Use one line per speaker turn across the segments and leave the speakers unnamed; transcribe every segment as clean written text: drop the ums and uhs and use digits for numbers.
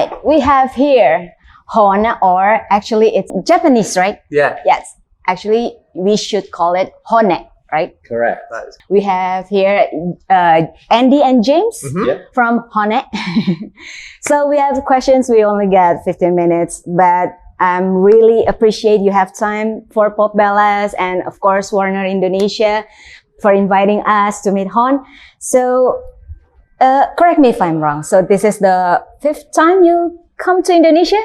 right, we have here HONNE, or actually it's Japanese, right?
Yeah.
Yes, actually we should call it HONNE, right?
Correct.
We have here Andy and James from HONNE. So we have questions. We only get 15 minutes, but I'm really appreciate you have time for Popbelas and of course Warner Indonesia for inviting us to meet HONNE. So correct me if I'm wrong. So this is the 5th time you come to Indonesia?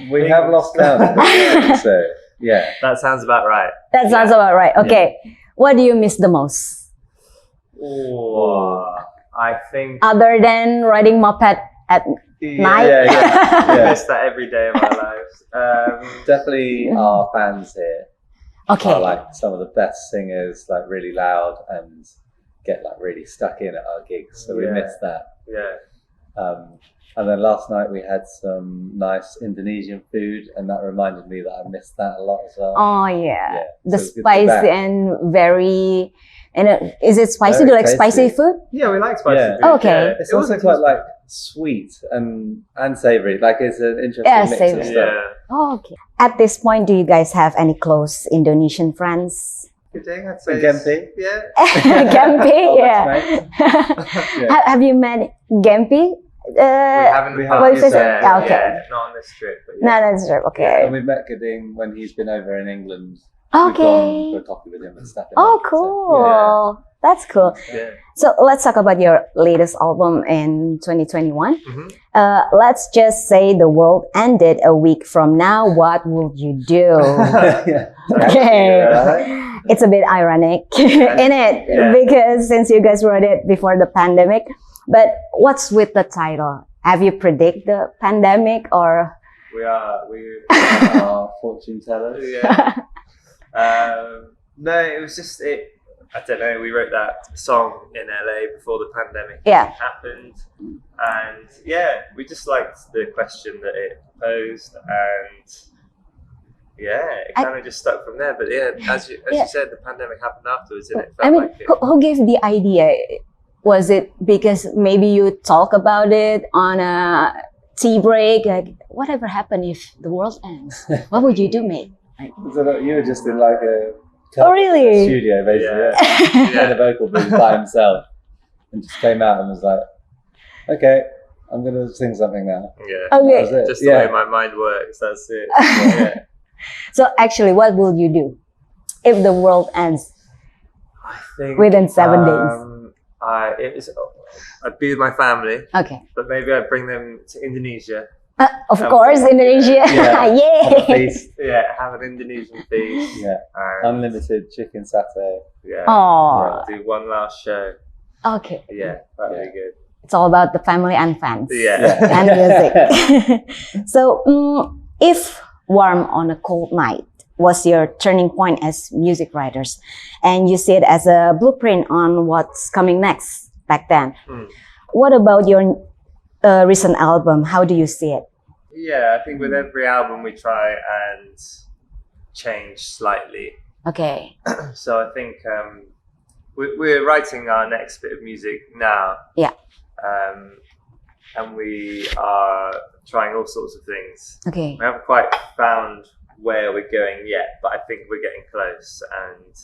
We have lost count. So yeah.
That sounds about right.
That sounds about right. Okay. Yeah. What do you miss the most?
Oh, I think
other than riding moped at night?
I miss that every day of my lives.
Definitely our fans here
are
like some of the best singers, like really loud and get like really stuck in at our gigs. So we miss that.
Yeah.
And then last night we had some nice Indonesian food, and that reminded me that I missed that a lot as well.
Oh yeah, the
so
spicy and very. And is it spicy? Do you like spicy food?
Yeah, we like spicy food.
Oh, okay.
It's also quite like sweet and savoury. Like it's an interesting mix of stuff.
Yeah.
Oh, okay. At this point, do you guys have any close Indonesian friends?
I'd say
Gempi?
Yeah.
Gempi, yeah. Have you met Gempi?
We haven't.
Okay.
Not on this trip. But
Not on this trip. Okay.
Yeah, and we've met Gading when he's been over in England.
Okay.
We've gone for a coffee with him and stuff.
Oh, cool. So, that's cool.
Yeah.
So let's talk about your latest album in 2021. Let's just say the world ended a week from now. What would you do? Okay. It's a bit ironic, in it? Yeah. Because since you guys wrote it before the pandemic. But what's with the title? Have you predict the pandemic or?
We are
fortune tellers.
Yeah. No, it was just I don't know. We wrote that song in LA before the pandemic happened, and we just liked the question that it posed, and it kind of just stuck from there. But as you said, the pandemic happened afterwards, and it felt
who gave the idea? Was it because maybe you talk about it on a tea break? Like, whatever happened if the world ends? What would you do, mate? Like,
so you were just in like a studio, basically. In a vocal booth by himself, and just came out and was like, "Okay, I'm gonna sing something now."
Yeah.
Okay.
Just the way my mind works. That's it.
So actually, what will you do if the world ends?
I think
within 7 days.
I'd be with my family.
Okay.
But maybe I'd bring them to Indonesia.
Of course, Indonesia.
Have a feast.
Have an Indonesian feast.
Unlimited chicken satay.
Do one last show.
Okay.
Yeah, that'd be good.
It's all about the family and fans.
And
music. So, if Warm on a Cold Night was your turning point as music writers, and you see it as a blueprint on what's coming next back then, what about your recent album? How do you see it?
Yeah, I think with every album we try and change slightly.
Okay.
So I think we're writing our next bit of music now.
Yeah.
And we are trying all sorts of things.
Okay.
We haven't quite found where we're going yet, but I think we're getting close, and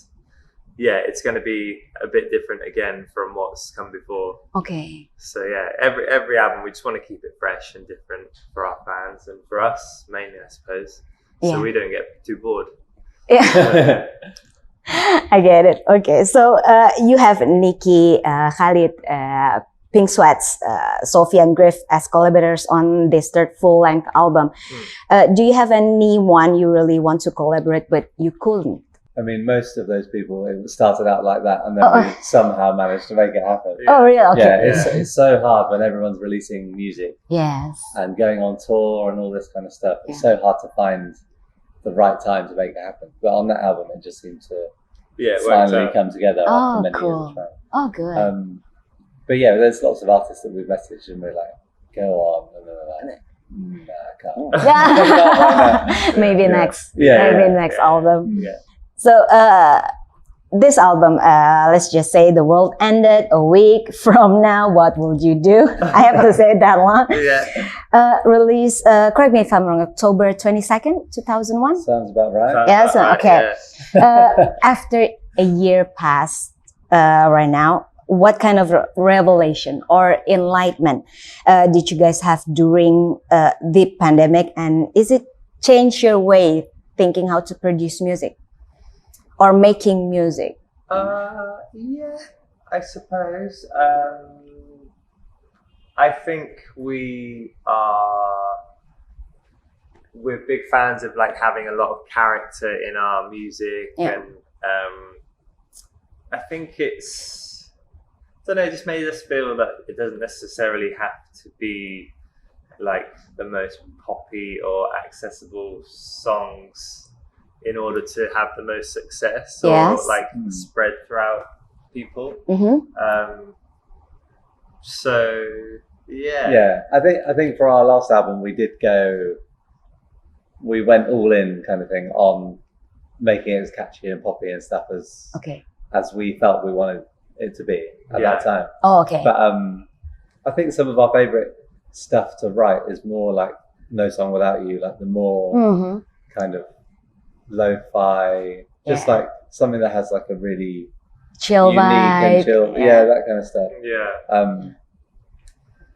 it's going to be a bit different again from what's come before.
Okay.
So every album we just want to keep it fresh and different for our fans and for us mainly, I suppose, so we don't get too bored.
Yeah. I get it. Okay, so you have Nikki, Khalid, Pink Sweats, Sophia and Griff as collaborators on this third full-length album. Do you have anyone you really want to collaborate but you couldn't?
I mean, most of those people, it started out like that, and then we somehow managed to make it happen.
Oh, really? Okay.
Yeah, it's so hard when everyone's releasing music.
Yes.
And going on tour and all this kind of stuff. It's so hard to find the right time to make it happen. But on that album, it just seemed to finally come together after many years of trying.
Oh, good.
But there's lots of artists that we've messaged and we're like, go on, and then they're like, nah, I can't.
Maybe next.
Maybe
next album.
Yeah.
So this album, let's just say the world ended a week from now, what would you do? I have to say it that long.
Yeah.
Release, correct me if I'm wrong, October 22nd, 2001?
Sounds about right.
Yes,
right,
okay.
yeah.
After a year passed right now, what kind of revelation or enlightenment did you guys have during the pandemic? And is it change your way thinking how to produce music or making music?
Yeah, I suppose. I think we're big fans of like having a lot of character in our music, and I think it's, I don't know, it just made us feel that it doesn't necessarily have to be like the most poppy or accessible songs in order to have the most success or like spread throughout people. So yeah,
I think for our last album we went all in kind of thing on making it as catchy and poppy and stuff as we felt we wanted it to be at that time. But I think some of our favorite stuff to write is more like No Song Without You, like the more kind of lo-fi, just like something that has like a really
chill
unique
vibe,
and chill, that kind of stuff.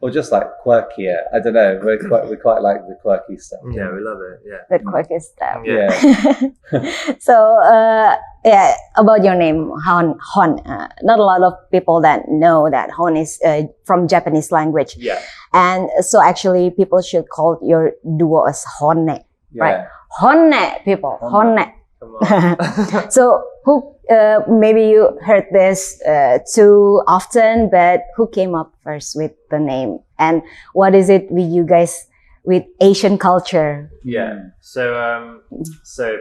Or just like quirkier. I don't know. We quite like the quirky stuff.
Yeah, we love it. Yeah,
the quirky stuff.
Yeah.
So about your name, HONNE. Not a lot of people that know that HONNE is from Japanese language.
Yeah.
And so actually, people should call your duo as HONNE, right? HONNE, people. HONNE.
Come on.
So who? Maybe you heard this too often, but who came up first with the name? And what is it with you guys with Asian culture?
Yeah. So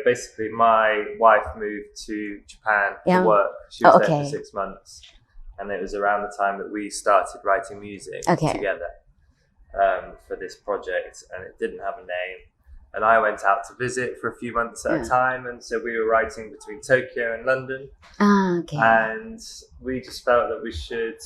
basically, my wife moved to Japan for work. She was there for 6 months, and it was around the time that we started writing music together for this project, and it didn't have a name. And I went out to visit for a few months at a time, and so we were writing between Tokyo and London. And we just felt that we should,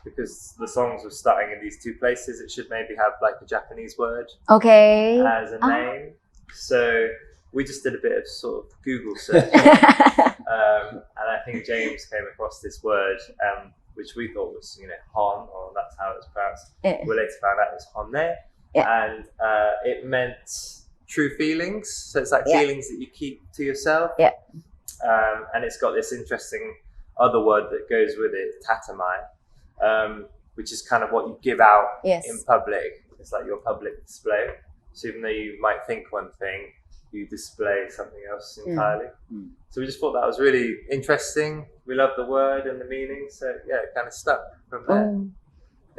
because the songs were starting in these two places, it should maybe have like a Japanese word as a name. So we just did a bit of sort of Google search, and I think James came across this word, which we thought was, HONNE, or that's how it's pronounced. We later found out it was HONNE, and it meant true feelings. So it's like feelings that you keep to yourself. And it's got this interesting other word that goes with it, tatamai, which is kind of what you give out in public. It's like your public display. So even though you might think one thing, you display something else entirely. So we just thought that was really interesting. We love the word and the meaning. So it kind of stuck from there.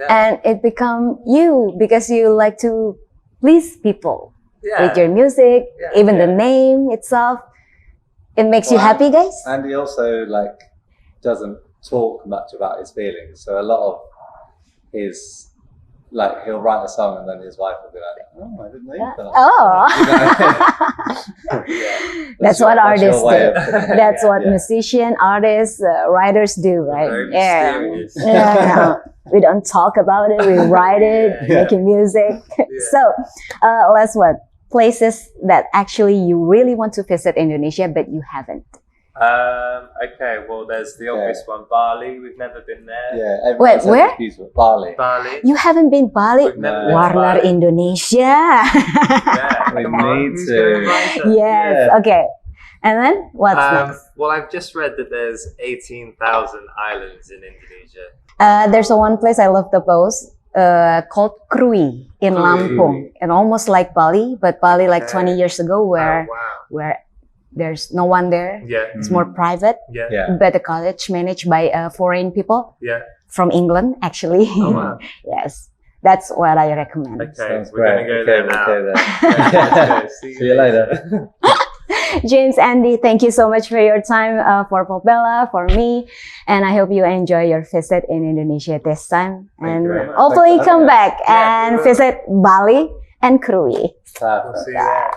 And it become you because you like to please people. With your music, even the name itself, it makes you happy, guys.
And he also like doesn't talk much about his feelings, so a lot of his like he'll write a song and then his wife will be like, "Oh, I didn't know you felt."
That's what artists do. That's what musicians, artists, writers do, right? We don't talk about it. We write it, making music. So, last one. Places that actually you really want to visit Indonesia, but you haven't.
Okay, well, there's the obvious one, Bali. We've never been there.
Wait, where?
Bali.
You haven't been Bali? Warner Indonesia.
We need to.
Yes. Okay. And then what's next?
Well, I've just read that there's 18,000 islands in Indonesia.
There's one place I love the most. Called Krui in Lampung, and almost like Bali, but Bali like 20 years ago, where there's no one there. It's more private. But the cottage managed by foreign people. From England, actually. Yes, that's what I recommend.
Okay, we're gonna go there now.
See you later.
James, Andy, thank you so much for your time for Popbela, for me, and I hope you enjoy your visit in Indonesia this time, and hopefully come back and visit Bali and Krui.
We'll see you there.